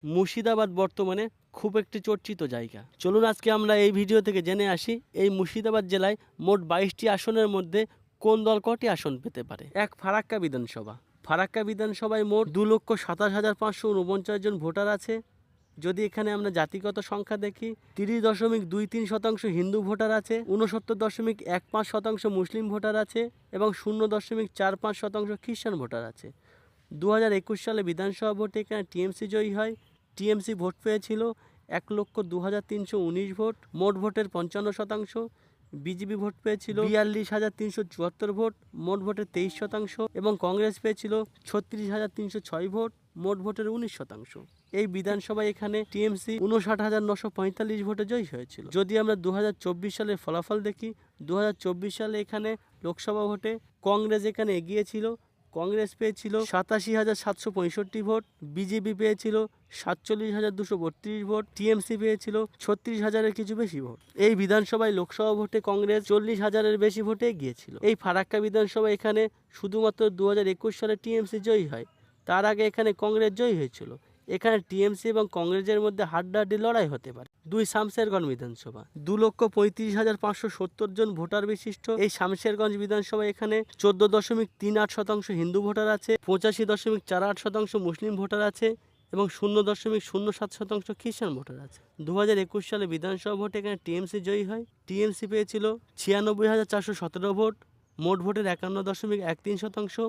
মুর্শিদাবাদ বর্তমানে খুব একটি চর্চিত জায়গা। চলুন আজকে আমরা এই ভিডিও থেকে জেনে আসি এই মুর্শিদাবাদ জেলায় মোট 22টি আসনের মধ্যে কোন দল কটি আসন পেতে পারে। এক, ফারাক্কা বিধানসভা। ফারাক্কা বিধানসভায় মোট 2,27,549 জন ভোটার আছে। যদি এখানে আমরা জাতিগত সংখ্যা দেখি, 30.23% হিন্দু ভোটার আছে, 69.15% মুসলিম ভোটার আছে এবং 0.45% খ্রিস্টান ভোটার আছে। 2021 সালে বিধানসভা ভোটে এখানে টিএমসি জয়ী হয়। টিএমসি ভোট পেয়েছিল 1,02,319 ভোট, মোট ভোটের 55%। বিজেপি ভোট পেয়েছিল 42,374 ভোট, মোট ভোটের 23%। এবং কংগ্রেস পেয়েছিল 36,306 ভোট, মোট ভোটের 19%। এই বিধানসভায় এখানে টিএমসি 59,945 ভোটে জয়ী হয়েছিল। যদি আমরা 2024 সালের ফলাফল দেখি, 2024 সালে এখানে লোকসভা ভোটে কংগ্রেস এখানে এগিয়ে ছিল। কংগ্রেস পেয়েছিল 87,765 ভোট, বিজেপি পেয়েছিল 47,232 ভোট, টিএমসি পেয়েছিল 36,000-এর কিছু বেশি ভোট। এই বিধানসভায় লোকসভা ভোটে কংগ্রেস 40,000-এর বেশি ভোটে এগিয়েছিল। এই ফারাক্কা বিধানসভা এখানে শুধুমাত্র 2021 সালে টিএমসি জয়ী হয়। তার আগে এখানে কংগ্রেস জয়ী হয়েছিল। এখানে টিএমসি এবং কংগ্রেসের মধ্যে হাড্ডাহাড্ডি লড়াই হতে পারে। 2, শামশেরগঞ্জ বিধানসভা। 2,35,570 জন ভোটার বিশিষ্ট এই শামশেরগঞ্জ বিধানসভা এখানে 14.38% হিন্দু ভোটার আছে, 85.48% মুসলিম ভোটার আছে এবং 0.07% খ্রিস্টান ভোটার আছে। 2021 সালে বিধানসভা ভোটে এখানে টিএমসি জয়ী হয়। টিএমসি পেয়েছিল 96,417 ভোট, মোট ভোটের 51.13%।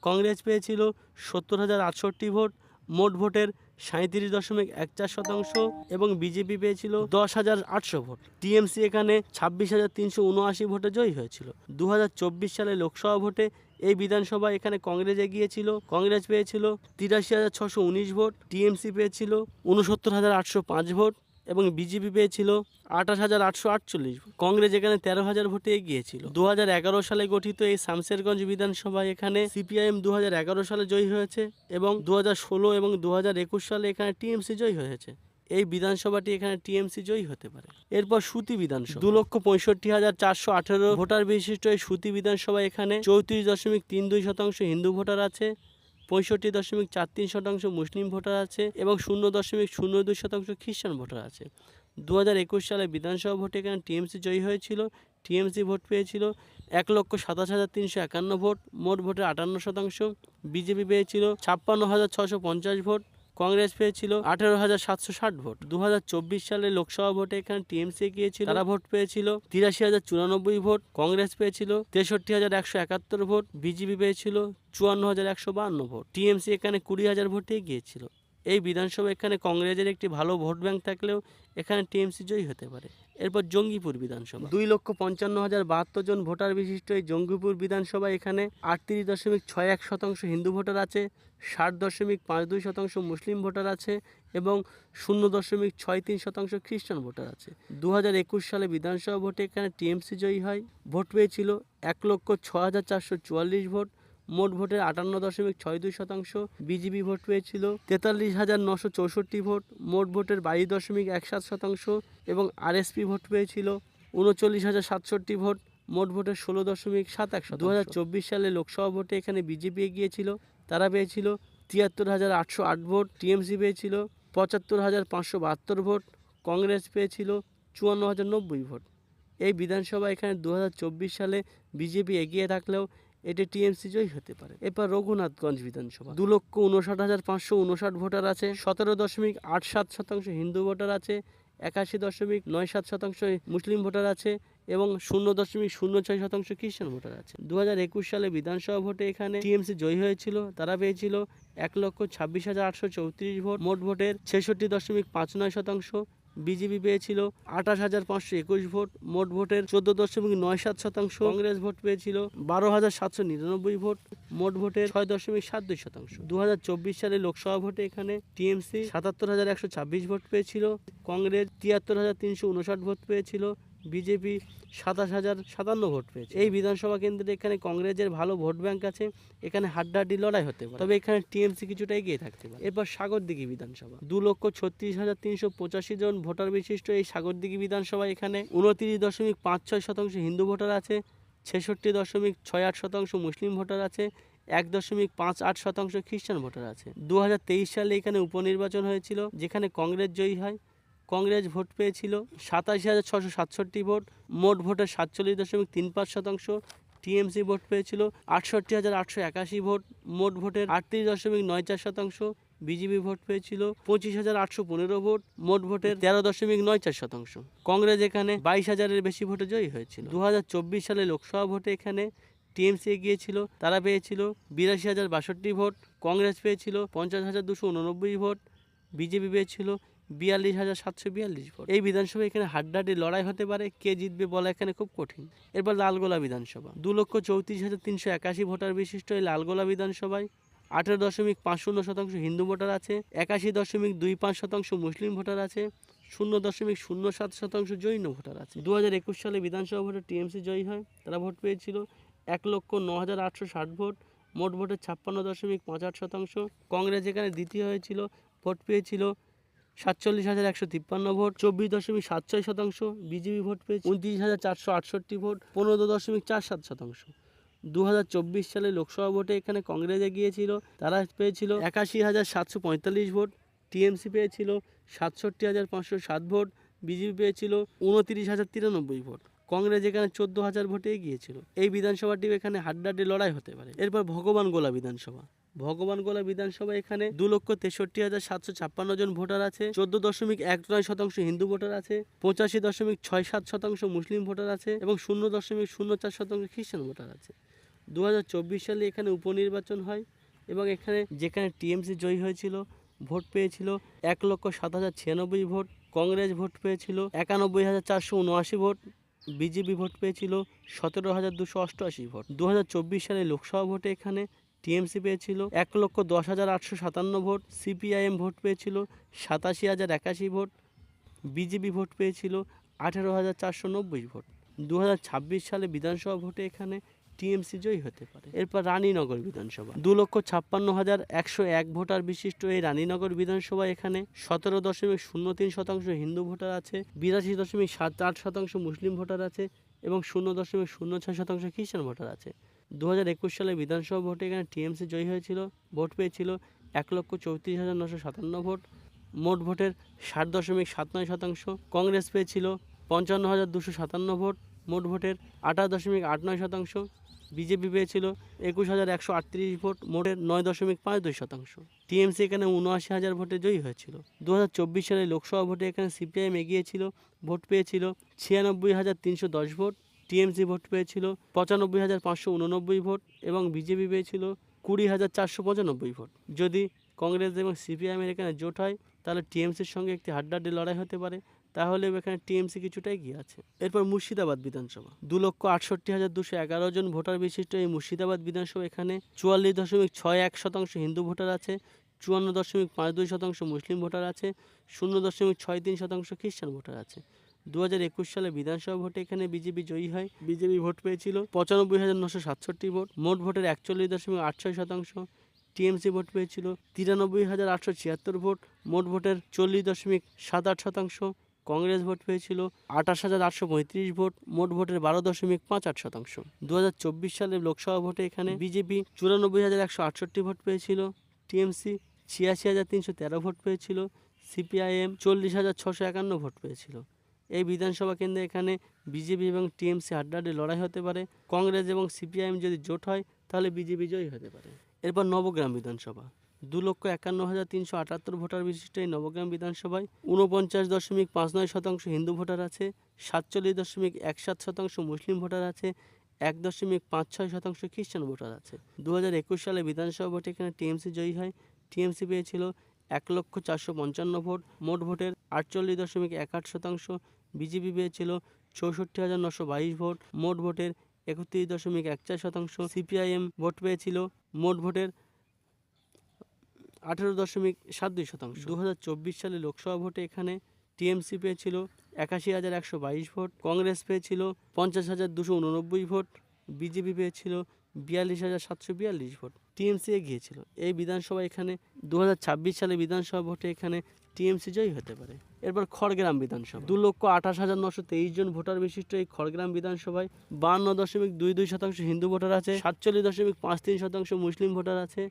কংগ্রেস পেয়েছিল 70,068 ভোট, মোট ভোটের 37.14% এবং বিজেপি পেয়েছিল 10,800 ভোট। টিএমসি এখানে 26,379 ভোটে জয়ী হয়েছিল। 2024 সালে লোকসভা ভোটে এই বিধানসভা এখানে কংগ্রেস এগিয়েছিল। কংগ্রেস পেয়েছিল 83,619 ভোট, টিএমসি পেয়েছিল 69,805 ভোট এবং বিজেপি পেয়েছিল 28,848 ভোট। কংগ্রেস এখানে 13,000 ভোটে এগিয়েছিল। 2011 সালে গঠিত এই শামশেরগঞ্জ বিধানসভা এখানে সিপিআইএম 2011 সালে জয়ী হয়েছে এবং 2016 এবং 2021 সালে এখানে টিএমসি জয়ী হয়েছে। এই বিধানসভাটি এখানে টিএমসি জয়ী হতে পারে। এরপর সুতি বিধানসভা। 2,65,418 ভোটার বিশিষ্ট এই সুতি বিধানসভা এখানে 34.32% হিন্দু ভোটার আছে, 65.43% মুসলিম ভোটার আছে এবং 0.02% খ্রিস্টান ভোটার আছে। 2021 সালে বিধানসভা ভোটে এখানে টিএমসি জয়ী হয়েছিল। টিএমসি ভোট পেয়েছিল 1,27,351 ভোট, মোট ভোটের 58%। বিজেপি পেয়েছিল 56,650 ভোট, কংগ্রেস পেয়েছিল 18,760 ভোট। 2024 সালে লোকসভা ভোটে এখানে টিএমসি গিয়েছিল, তারা ভোট পেয়েছিল 83,094 ভোট, কংগ্রেস পেয়েছিল 63,171 ভোট, বিজেপি পেয়েছিল 54,152 ভোট। টিএমসি এখানে 20,000 ভোটে গিয়েছিল। এই বিধানসভা এখানে কংগ্রেসের একটি ভালো ভোট ব্যাংক থাকলেও এখানে টিএমসি জয়ী হতে পারে। এরপর জঙ্গিপুর বিধানসভা। 2,55,072 জন ভোটার বিশিষ্ট এই জঙ্গিপুর বিধানসভা এখানে 38.61% হিন্দু ভোটার আছে, 60.52% মুসলিম ভোটার আছে এবং 0.63% খ্রিস্টান ভোটার আছে। 2021 সালে বিধানসভা ভোটে এখানে টিএমসি জয়ী হয়। ভোট পেয়েছিল 1,06,444 ভোট, মোট ভোটের 58.62%। বিজেপি ভোট পেয়েছিল 43,964 ভোট, মোট ভোটের 22.17% এবং আরএসপি ভোট পেয়েছিল 39,067 ভোট, মোট ভোটের 16.71%। 2024 সালে লোকসভা ভোটে এখানে বিজেপি এগিয়েছিল, তারা পেয়েছিল 73,808 ভোট, টিএমসি পেয়েছিল 75,572 ভোট, কংগ্রেস পেয়েছিল 54,090 ভোট। এই বিধানসভা এখানে 2024 সালে বিজেপি এগিয়ে থাকলেও এটি টিএমসি জয়ী হতে পারে। এরপর রঘুনাথগঞ্জ বিধানসভা। 2,59,559 ভোটার আছে, 17.87% হিন্দু ভোটার আছে, 81.97% মুসলিম ভোটার আছে এবং 0.06% খ্রিস্টান ভোটার আছে। 2021 সালে বিধানসভা ভোটে এখানে টিএমসি জয়ী হয়েছিল, তারা পেয়েছিল 1,26,834 ভোট, মোট ভোটের 66.59%। বিজেপি পেয়েছিল 28,521 ভোট, মোট ভোটের 14.97%। কংগ্রেস ভোট পেয়েছিল 12,799 ভোট, মোট ভোটের 6.72%। 2024 সালে লোকসভা ভোটে এখানে টিএমসি 77,126 ভোট পেয়েছিল, কংগ্রেস 73,359 ভোট পেয়েছিল, বিজেপি 27,057 ভোট পেয়েছে। এই বিধানসভা কেন্দ্রে এখানে কংগ্রেসের ভালো ভোট ব্যাংক আছে, এখানে হাড্ডাহাড্ডি লড়াই হতে পারে, তবে এখানে টিএমসি কিছুটা এগিয়ে থাকতে পারে। এরপর সাগরদিঘি বিধানসভা। 2,36,385 জন ভোটার বিশিষ্ট এই সাগরদিঘি বিধানসভা এখানে 29.56% হিন্দু ভোটার আছে, 66.68% মুসলিম ভোটার আছে 1.58% খ্রিস্টান ভোটার আছে। 2023 সালে এখানে উপনির্বাচন হয়েছিল, যেখানে কংগ্রেস জয়ী হয়। কংগ্রেস ভোট পেয়েছিল 87,667 ভোট, মোট ভোটের 47.35%। টিএমসি ভোট পেয়েছিল 68,881 ভোট, মোট ভোটের 38.94%। বিজেপি ভোট পেয়েছিল 25,815 ভোট, মোট ভোটের 13.94%। কংগ্রেস এখানে 22,000-এর বেশি ভোটে জয়ী হয়েছিল। 2024 সালে লোকসভা ভোটে এখানে টিএমসি এগিয়েছিল, তারা পেয়েছিল 82,062 ভোট, কংগ্রেস পেয়েছিল 50,289 ভোট, বিজেপি পেয়েছিল 42,742 ভোট। এই বিধানসভায় এখানে হাড্ডাহাড্ডি লড়াই হতে পারে, কে জিতবে বলা এখানে খুব কঠিন। এরপর লালগোলা বিধানসভা, 2,34,381 ভোটার বিশিষ্ট এই লালগোলা বিধানসভায় 18.50% হিন্দু ভোটার আছে, 81.25% মুসলিম ভোটার আছে, 0.07% জৈন ভোটার আছে। 2021 সালে বিধানসভা ভোটে টিএমসি জয়ী হয়, তারা ভোট পেয়েছিল 1,09,860 ভোট, মোট ভোটের 56.58%। কংগ্রেস এখানে দ্বিতীয় হয়েছিল, ভোট পেয়েছিল 47,153 ভোট, 24.76%। বিজেপি ভোট পেয়েছে 29,468 ভোট, 15.47%। 2024 সালে লোকসভা ভোটে এখানে কংগ্রেস এগিয়েছিল, তারা পেয়েছিল 81,745 ভোট, টিএমসি পেয়েছিল 67,507 ভোট, বিজেপি পেয়েছিল 29,093 ভোট। কংগ্রেস এখানে 14,000 ভোটে এগিয়েছিল। এই বিধানসভাটি এখানে হাড্ডাহাড্ডি লড়াই হতে পারে। এরপর ভগবানগোলা বিধানসভা, ভগবানগোলা বিধানসভা এখানে 2,63,756 জন ভোটার আছে, 14.19% হিন্দু ভোটার আছে, 85.67% মুসলিম ভোটার আছে এবং 0.04% খ্রিস্টান ভোটার আছে। 2024 সালে এখানে উপনির্বাচন হয় এবং যেখানে টিএমসি জয়ী হয়েছিল, ভোট পেয়েছিল 1,07,096 ভোট, কংগ্রেস ভোট পেয়েছিল 91,479 ভোট, বিজেপি ভোট পেয়েছিল 17,288 ভোট। 2024 সালে লোকসভা ভোটে এখানে টিএমসি পেয়েছিল 1,10,857 ভোট, সিপিআইএম ভোট পেয়েছিল 87,081 ভোট, বিজেপি ভোট পেয়েছিল 18,490 ভোট। 2026 সালে বিধানসভা ভোটে এখানে টিএমসি জয়ী হতে পারে। এরপর রানীনগর বিধানসভা, 2,56,101 ভোটার বিশিষ্ট এই রানীনগর বিধানসভা এখানে 17.03% হিন্দু ভোটার আছে, 82.78% মুসলিম ভোটার আছে এবং 0.06% খ্রিস্টান ভোটার আছে। 2021 সালে বিধানসভা ভোটে এখানে টিএমসি জয়ী হয়েছিল, ভোট পেয়েছিল 1,34,957 ভোট, মোট ভোটের 60.79%। কংগ্রেস পেয়েছিল 55,257 ভোট, মোট ভোটের 28.89%। বিজেপি পেয়েছিল 21,138 ভোট, মোটের 9.52%। টিএমসি এখানে 79,000 ভোটে জয়ী হয়েছিল। 2024 সালে লোকসভা ভোটে এখানে সিপিআইএম এগিয়েছিল, ভোট পেয়েছিল 96,310 ভোট, টিএমসি ভোট পেয়েছিল 95,589 ভোট এবং বিজেপি পেয়েছিল 20,495 ভোট। যদি কংগ্রেস এবং সিপিআইএমের এখানে জোট হয়, তাহলে টিএমসির সঙ্গে একটি হাড্ডাহাড্ডি লড়াই হতে পারে, তাহলে এখানে টিএমসি কিছুটা এগিয়ে আছে। এরপর মুর্শিদাবাদ বিধানসভা, 2,68,211 জন ভোটার বিশিষ্ট এই মুর্শিদাবাদ বিধানসভা এখানে 44.61% হিন্দু ভোটার আছে, 54.52% মুসলিম ভোটার আছে, 0.63% খ্রিস্টান ভোটার আছে। 2021 সালে বিধানসভা ভোটে এখানে বিজেপি জয়ী হয়, বিজেপি ভোট পেয়েছিল 95,967 ভোট, মোট ভোটের 41.86%। টিএমসি ভোট পেয়েছিল 93,876 ভোট, মোট ভোটের 40.78%। কংগ্রেস ভোট পেয়েছিল 28,835 ভোট, মোট ভোটের 12.58%। 2024 সালে লোকসভা ভোটে এখানে বিজেপি 94,168 ভোট পেয়েছিল, টিএমসি 86,313 ভোট পেয়েছিল, সিপিআইএম 40,651 ভোট পেয়েছিল। এই বিধানসভা কেন্দ্রে এখানে বিজেপি এবং টিএমসি হাড্ডাহাড্ডি লড়াই হতে পারে। কংগ্রেস এবং সিপিআইএম যদি জোট হয়, তাহলে বিজেপি জয়ী হতে পারে। এরপর নবগ্রাম বিধানসভা, 2,51,378 ভোটার বিশিষ্ট এই নবগ্রাম বিধানসভায় 49.59% হিন্দু ভোটার আছে, 47.17% মুসলিম ভোটার আছে, 1.56% খ্রিস্টান ভোটার আছে। 2021 সালে বিধানসভা ভোটে এখানে টিএমসি জয়ী হয়, টিএমসি পেয়েছিল 1,455 ভোট, মোট ভোটের 48.61%। বিজেপি পেয়েছিল 64,922 ভোট, মোট ভোটের 31.14%। সিপিআইএম ভোট পেয়েছিল মোট ভোটের 18.72%। 2024 সালে লোকসভা ভোটে এখানে টিএমসি পেয়েছিল 81,122 ভোট, কংগ্রেস পেয়েছিল 50,289 ভোট, বিজেপি পেয়েছিল 42,742 ভোট। টিএমসি এগিয়েছিল। এই বিধানসভা এখানে 2026 সালে বিধানসভা ভোটে এখানে টিএমসি জয়ী হতে পারে। এরপর খড়গ্রাম বিধানসভা 2,28,923 জন ভোটার বিশিষ্ট এই খড়গ্রাম বিধানসভায় 52.22% হিন্দু ভোটার আছে, 47.53% মুসলিম ভোটার আছে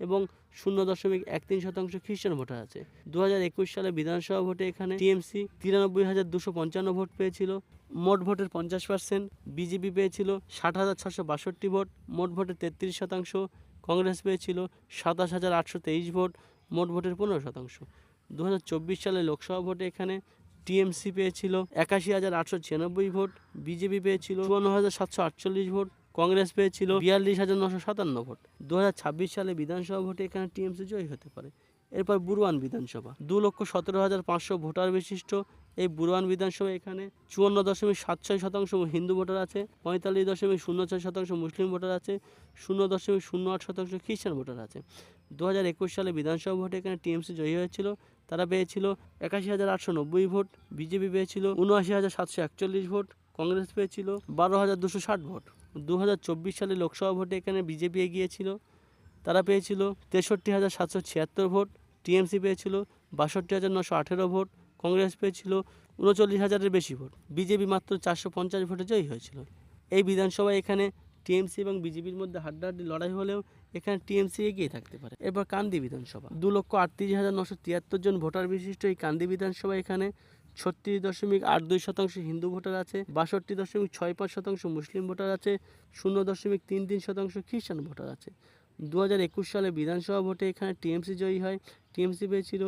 এবং 0.13% খ্রিস্টান ভোটার আছে। 2021 সালে বিধানসভা ভোটে এখানে টিএমসি 93,255 ভোট পেয়েছিল, মোট ভোটের 50%, বিজেপি পেয়েছিল 60,662 ভোট, মোট ভোটের 33%, কংগ্রেস পেয়েছিল 27,823 ভোট, মোট ভোটের 15%। 2024 সালে লোকসভা ভোটে এখানে টিএমসি পেয়েছিল 81,896 ভোট, বিজেপি পেয়েছিল 54,748 ভোট, কংগ্রেস পেয়েছিল 42,957 ভোট। 2026 সালে বিধানসভা ভোটে এখানে টিএমসি জয়ী হতে পারে। এরপর বুরহান বিধানসভা 2,17,500 ভোটার বিশিষ্ট এই বুরহান বিধানসভা এখানে 54.76% হিন্দু ভোটার আছে, 45.06% মুসলিম ভোটার আছে, 0.08% খ্রিস্টান ভোটার আছে। 2021 সালে বিধানসভা ভোটে এখানে টিএমসি জয়ী হয়েছিল, তারা পেয়েছিল 81,890 ভোট, বিজেপি পেয়েছিল 79,741 ভোট, কংগ্রেস পেয়েছিল 12,260 ভোট। 2024 সালে লোকসভা ভোটে এখানে বিজেপি এগিয়েছিল, তারা পেয়েছিল 63,776 ভোট, টিএমসি পেয়েছিল 62,918 ভোট, কংগ্রেস পেয়েছিল 39,000-এর বেশি ভোট, বিজেপি মাত্র 450 ভোটে জয়ী হয়েছিল। এই বিধানসভায় এখানে টিএমসি এবং বিজেপির মধ্যে হাড্ডাহাড্ডি লড়াই হলেও এখানে টিএমসি এগিয়ে থাকতে পারে। এরপর কান্দি বিধানসভা 2,38,973 জন ভোটার বিশিষ্ট এই কান্দি বিধানসভা এখানে 36.82% হিন্দু ভোটার আছে, 62.65% মুসলিম ভোটার আছে, 0.33% খ্রিস্টান ভোটার আছে। 2021 সালে বিধানসভা ভোটে এখানে টিএমসি জয়ী হয়, টিএমসি পেয়েছিল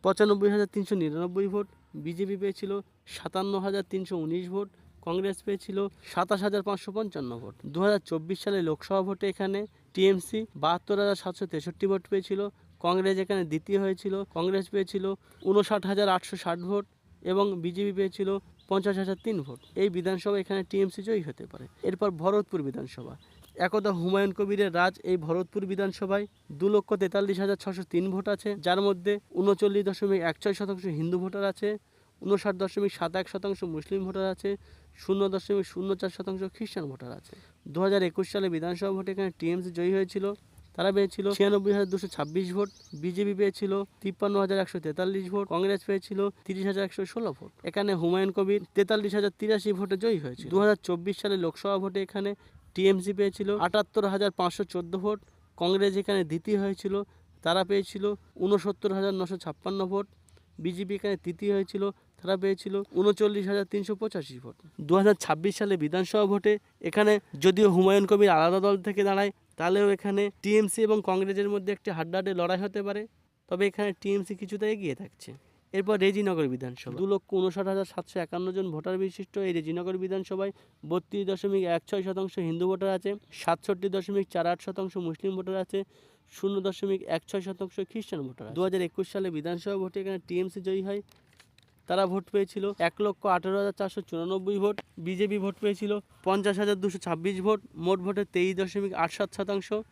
95,399 ভোট, বিজেপি পেয়েছিল 57,319 ভোট, কংগ্রেস পেয়েছিল 27,555 ভোট। 2024 সালে লোকসভা ভোটে এখানে টিএমসি 72,763 ভোট পেয়েছিল, কংগ্রেস এখানে দ্বিতীয় হয়েছিল, কংগ্রেস পেয়েছিল 59,860 ভোট এবং বিজেপি পেয়েছিল 50,003 ভোট। এই বিধানসভা এখানে টিএমসি জয়ী হতে পারে। এরপর ভরতপুর বিধানসভা একদা হুমায়ুন কবিরের রাজ এই ভরতপুর বিধানসভায় 2,43,603 ভোট আছে, যার মধ্যে 39.16% হিন্দু ভোটার আছে, 59.71% মুসলিম ভোটার আছে, 0.04% খ্রিস্টান ভোটার আছে। 2021 সালে বিধানসভা ভোটে এখানে টিএমসি জয়ী হয়েছিল, তারা পেয়েছিল 96,226 ভোট, বিজেপি পেয়েছিল 53,143 ভোট, কংগ্রেস পেয়েছিল 30,116 ভোট। এখানে হুমায়ুন কবির 43,083 ভোটে জয়ী হয়েছিল। 2024 সালে লোকসভা ভোটে এখানে টিএমসি পেয়েছিল 78,514 ভোট, কংগ্রেস এখানে দ্বিতীয় হয়েছিল, তারা পেয়েছিল 69,956 ভোট, বিজেপি এখানে তৃতীয় হয়েছিল, তারা পেয়েছিল 39,385 ভোট। 2026 সালে বিধানসভা ভোটে এখানে যদিও হুমায়ুন কবির আলাদা দল থেকে দাঁড়ায়, তাহলেও এখানে টিএমসি এবং কংগ্রেসের মধ্যে একটি হাড্ডাহাড্ডি লড়াই হতে পারে, তবে এখানে টিএমসি কিছুটা এগিয়ে থাকছে। এরপর রেজিনগর বিধানসভা 2,59,751 জন ভোটার বিশিষ্ট এই রেজিনগর বিধানসভায় 32.16% হিন্দু ভোটার আছে, 67.48% মুসলিম ভোটার আছে, 0.16% খ্রিস্টান ভোটার আছে। 2021 সালে বিধানসভা ভোটে এখানে টিএমসি জয়ী হয়, তারা ভোট পেয়েছিল 1,18,494 ভোট, বিজেপি ভোট পেয়েছিল 50,226 ভোট, মোট ভোটের 23.87%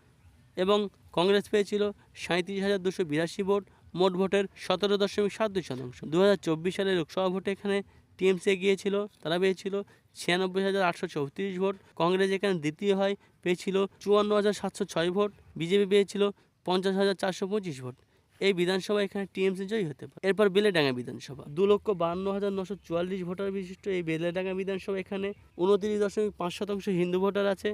এবং কংগ্রেস পেয়েছিল 37,282 ভোট, মোট ভোটের 17.72%। 2024 সালে লোকসভা ভোটে এখানে টিএমসি এগিয়েছিল, তারা পেয়েছিল 96,834 ভোট, কংগ্রেস এখানে দ্বিতীয় হয়, পেয়েছিল 54,706 ভোট, বিজেপি পেয়েছিল 50,425 ভোট। এই বিধানসভা এখানে টিএমসি জয়ী হতে পারে। এরপর বেলেডাঙ্গা বিধানসভা 2,52,944 ভোটার বিশিষ্ট এই বেলেডাঙ্গা বিধানসভা এখানে 29.5% হিন্দু ভোটার আছে,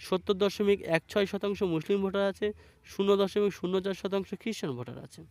70.16% মুসলিম ভোটার আছে, 0.04% খ্রিস্টান ভোটার আছে।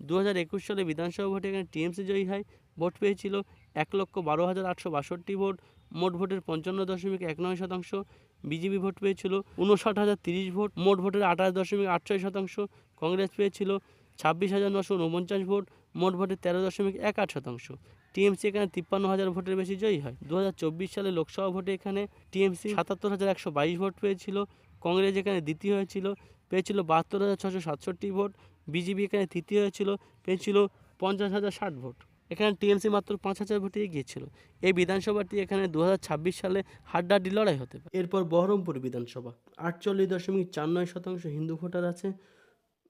2021 সালে বিধানসভা ভোটে এখানে টিএমসি জয়ী হয়, ভোট পেয়েছিল 1,12,862 ভোট, মোট ভোটের 55.19%, বিজেপি ভোট পেয়েছিল 59,030 ভোট, মোট ভোটের 28.86%, কংগ্রেস পেয়েছিল 26,949 ভোট, মোট ভোটের 13.18%। টিএমসি এখানে 53,000 ভোটের বেশি জয়ী হয়। 2024 সালে লোকসভা ভোটে এখানে টিএমসি 77,122 ভোট পেয়েছিল, কংগ্রেস এখানে দ্বিতীয় হয়েছিল, পেয়েছিল 72,667 ভোট, বিজেপি এখানে তৃতীয় হয়েছিল, পেয়েছিল 50,060 ভোট। এখানে টিএমসি মাত্র 5,000 ভোটে এগিয়েছিল। এই বিধানসভাটি এখানে 2026 সালে হাড্ডাহাড্ডি লড়াই হতে পারে। এরপর বহরমপুর বিধানসভা 48.49% হিন্দু ভোটার আছে,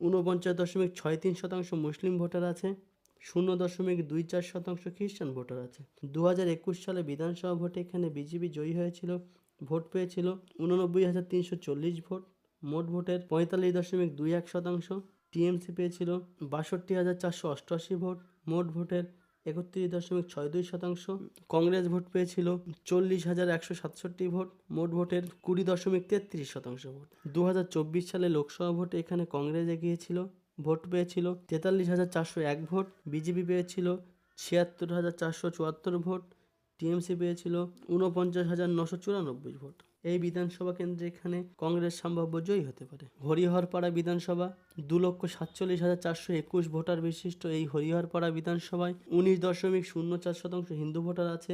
49.63% মুসলিম ভোটার আছে, 0.24% খ্রিস্টান ভোটার আছে। 2021 সালে বিধানসভা ভোটে এখানে বিজেপি জয়ী হয়েছিল, ভোট পেয়েছিল 89,340 ভোট, মোট ভোটের 45.21%, টিএমসি পেয়েছিল 62,488 ভোট, মোট ভোটের 31.62%। কংগ্রেস ভোট পেয়েছিল 40,167 ভোট, মোট ভোটের 20.33% ভোট। 2024 সালে লোকসভা ভোটে এখানে কংগ্রেস এগিয়েছিল, ভোট পেয়েছিল 43,401 ভোট, বিজেপি পেয়েছিল 76,474 ভোট, টিএমসি পেয়েছিল 49,994 ভোট। এই বিধানসভা কেন্দ্রে এখানে কংগ্রেস সম্ভাব্য জয়ী হতে পারে। হরিহরপাড়া বিধানসভা 2,47,421 ভোটার বিশিষ্ট এই হরিহরপাড়া বিধানসভায় 19.04% হিন্দু ভোটার আছে,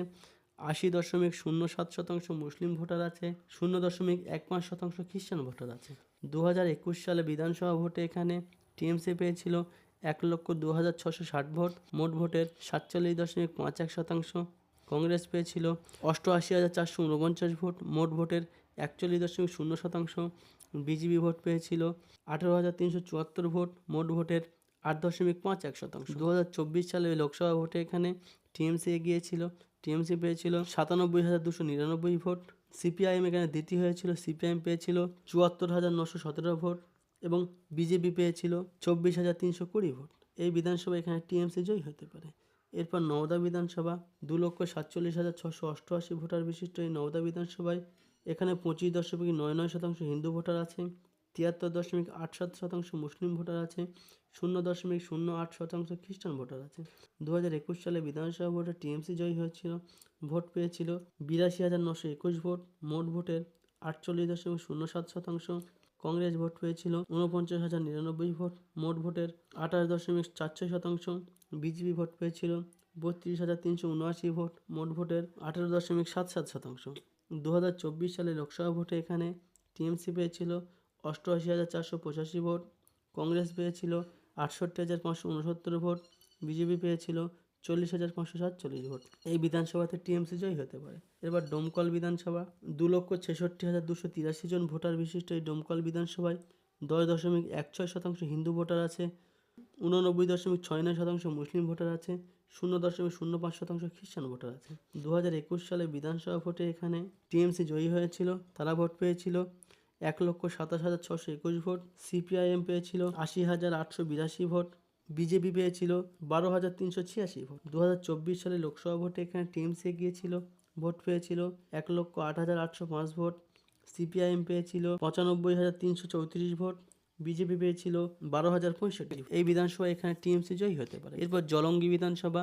80.07% মুসলিম ভোটার আছে, 0.15% খ্রিস্টান ভোটার আছে। 2021 সালে বিধানসভা ভোটে এখানে টিএমসি পেয়েছিল 1,02,660 ভোট, মোট ভোটের 47.51%। কংগ্রেস পেয়েছিল 88,449 ভোট, মোট ভোটের 41.0%। বিজেপি ভোট পেয়েছিল 18,374 ভোট, মোট ভোটের 8.51%। 2024 সালে লোকসভা ভোটে এখানে টিএমসি এগিয়েছিল, টিএমসি পেয়েছিল 97,299 ভোট, সিপিআইএম এখানে দ্বিতীয় হয়েছিল, সিপিআইএম পেয়েছিল 74,917 ভোট এবং বিজেপি পেয়েছিল 24,320 ভোট। এই বিধানসভা এখানে টিএমসি জয়ী হতে পারে। এরপর নওদা বিধানসভা 2,47,688 ভোটার বিশিষ্ট এই নওদা বিধানসভায় এখানে 25.99% হিন্দু ভোটার আছে, 73.87% মুসলিম ভোটার আছে, 0.08% খ্রিস্টান ভোটার আছে। 2021 সালে বিধানসভা ভোটে টিএমসি জয়ী হয়েছিল, ভোট পেয়েছিল 82,921 ভোট, মোট ভোটের 48.07%। কংগ্রেস ভোট পেয়েছিল 49,099 ভোট, মোট ভোটের 28.46%। বিজেপি ভোট পেয়েছিল 32,379 ভোট, মোট ভোটের 18.77%। 2024 সালে লোকসভা ভোটে এখানে টিএমসি পেয়েছিল 88,485 ভোট, কংগ্রেস পেয়েছিল 68,569 ভোট, বিজেপি পেয়েছিল 40,547 ভোট। এই বিধানসভাতে টিএমসি জয়ী হতে পারে। এবার ডোমকল বিধানসভা 2,66,283 জন ভোটার বিশিষ্ট এই ডোমকল বিধানসভায় 10.16% হিন্দু ভোটার আছে, 89.69% মুসলিম ভোটার আছে, 0.05% খ্রিস্টান ভোটার আছে। 2021 সালে বিধানসভা ভোটে এখানে টিএমসি জয়ী হয়েছিল, তারা ভোট পেয়েছিল 1,27,621 ভোট, সিপিআইএম পেয়েছিল 80,882 ভোট, বিজেপি পেয়েছিল 12,386 ভোট। 2024 সালে লোকসভা ভোটে এখানে টিএমসি গিয়েছিল, ভোট পেয়েছিল 1,08,805 ভোট, সিপিআইএম পেয়েছিল 95,334 ভোট, বিজেপি পেয়েছিল 12,065। এই বিধানসভা এখানে টিএমসি জয়ী হতে পারে। এরপর জলঙ্গি বিধানসভা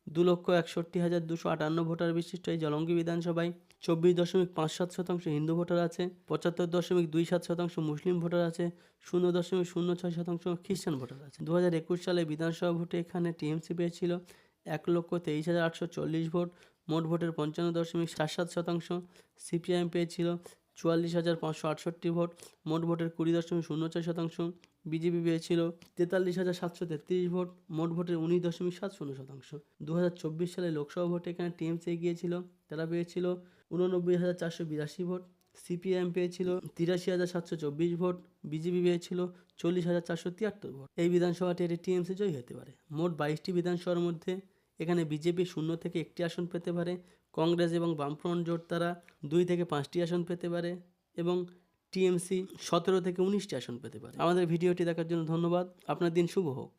2,61,258 ভোটার বিশিষ্ট এই জলঙ্গি বিধানসভায় 24.57% হিন্দু ভোটার আছে, 75.27% মুসলিম ভোটার আছে, 0.06% খ্রিস্টান ভোটার আছে। 2021 সালে বিধানসভা ভোটে এখানে টিএমসি পেয়েছিল 1,23,840 ভোট, মোট ভোটের 55.77%। সিপিআইএম পেয়েছিল 44,568 ভোট, মোট ভোটের 20.04%। বিজেপি পেয়েছিল 43,733 ভোট, মোট ভোটের 19.70%। 2024 সালে লোকসভা ভোটে এখানে টিএমসি এগিয়েছিল, তারা পেয়েছিল 89,482 ভোট, সিপিআইএম পেয়েছিল 83,724 ভোট, বিজেপি পেয়েছিল 40,473 ভোট। এই বিধানসভাটি এটি টিএমসি জয়ী হতে পারে। মোট 22টি বিধানসভার মধ্যে এখানে বিজেপি 0 থেকে 1টি আসন পেতে পারে, কংগ্রেস এবং বামফ্রন্ট জোট তারা 2 থেকে 5টি আসন পেতে পারে এবং টিএমসি 17 থেকে 19টি আসন পেতে পারে। আমাদের ভিডিওটি দেখার জন্য ধন্যবাদ। আপনার দিন শুভ হোক।